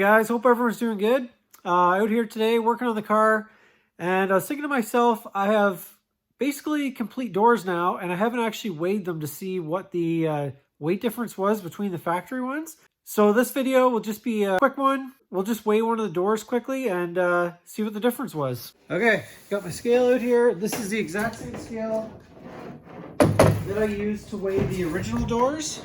guys, hope everyone's doing good. Out here today working on the car, and I was thinking to myself, I have basically complete doors now, and I haven't actually weighed them to see what the weight difference was between the factory ones. So this video will just be a quick one. We'll just weigh one of the doors quickly and see what the difference was. Okay, got my scale out here. This is the exact same scale that I used to weigh the original doors.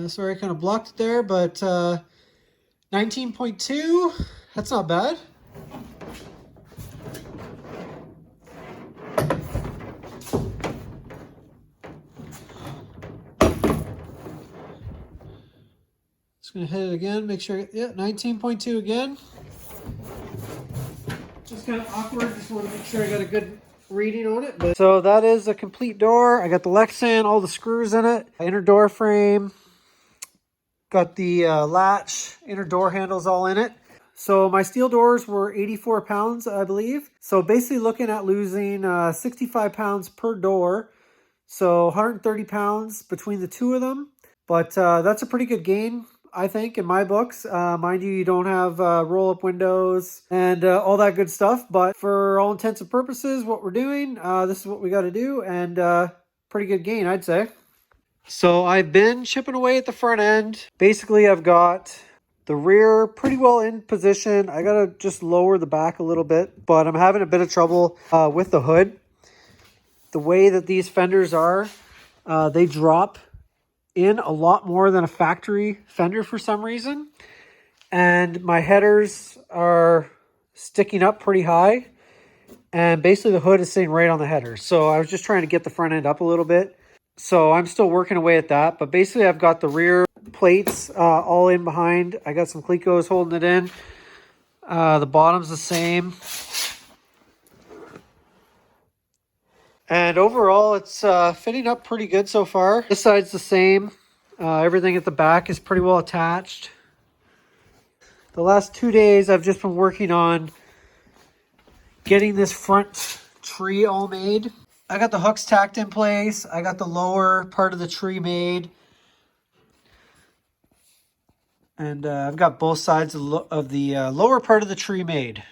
Sorry, I kind of blocked it there, but 19.2, that's not bad. Just gonna hit it again, make sure, yeah, 19.2 again. Just kind of awkward, just want to make sure I got a good reading on it. But so that is a complete door. I got the Lexan, all the screws in it, inner door frame, got the latch, inner door handles all in it. So my steel doors were 84 pounds, I believe. So basically looking at losing 65 pounds per door. So 130 pounds between the two of them. But that's a pretty good gain, I think, in my books. Mind you, you don't have roll-up windows and all that good stuff. But for all intents and purposes, what we're doing, this is what we got to do. And pretty good gain, I'd say. So I've been chipping away at the front end. Basically, I've got the rear pretty well in position. I got to just lower the back a little bit, but I'm having a bit of trouble with the hood. The way that these fenders are, they drop in a lot more than a factory fender for some reason. And my headers are sticking up pretty high. And basically the hood is sitting right on the headers. So I was just trying to get the front end up a little bit. So I'm still working away at that. But basically I've got the rear plates all in behind. I got some Clecos holding it in. The bottom's the same. And overall it's fitting up pretty good so far. This side's the same. Everything at the back is pretty well attached. The last 2 days I've just been working on getting this front tree all made. I got the hooks tacked in place. I got the lower part of the tree made. And I've got both sides of the lower part of the tree made.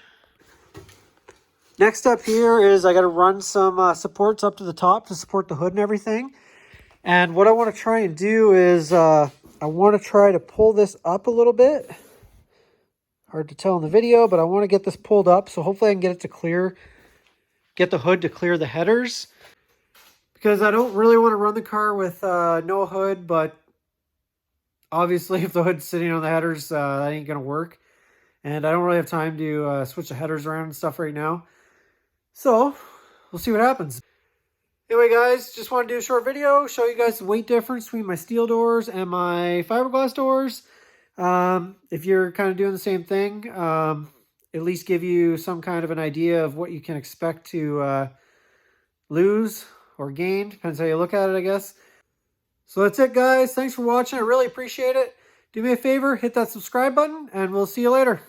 Next up here is I got to run some supports up to the top to support the hood and everything. And what I want to try and do is I want to try to pull this up a little bit. Hard to tell in the video, but I want to get this pulled up. So hopefully I can get it to clear. Get the hood to clear the headers, because I don't really want to run the car with no hood, but obviously if the hood's sitting on the headers, that ain't going to work. And I don't really have time to switch the headers around and stuff right now. So we'll see what happens. Anyway, guys, just want to do a short video, show you guys the weight difference between my steel doors and my fiberglass doors. If you're kind of doing the same thing, at least give you some kind of an idea of what you can expect to lose or gain. Depends how you look at it, I guess. So that's it, guys. Thanks for watching. I really appreciate it. Do me a favor, hit that subscribe button, and we'll see you later.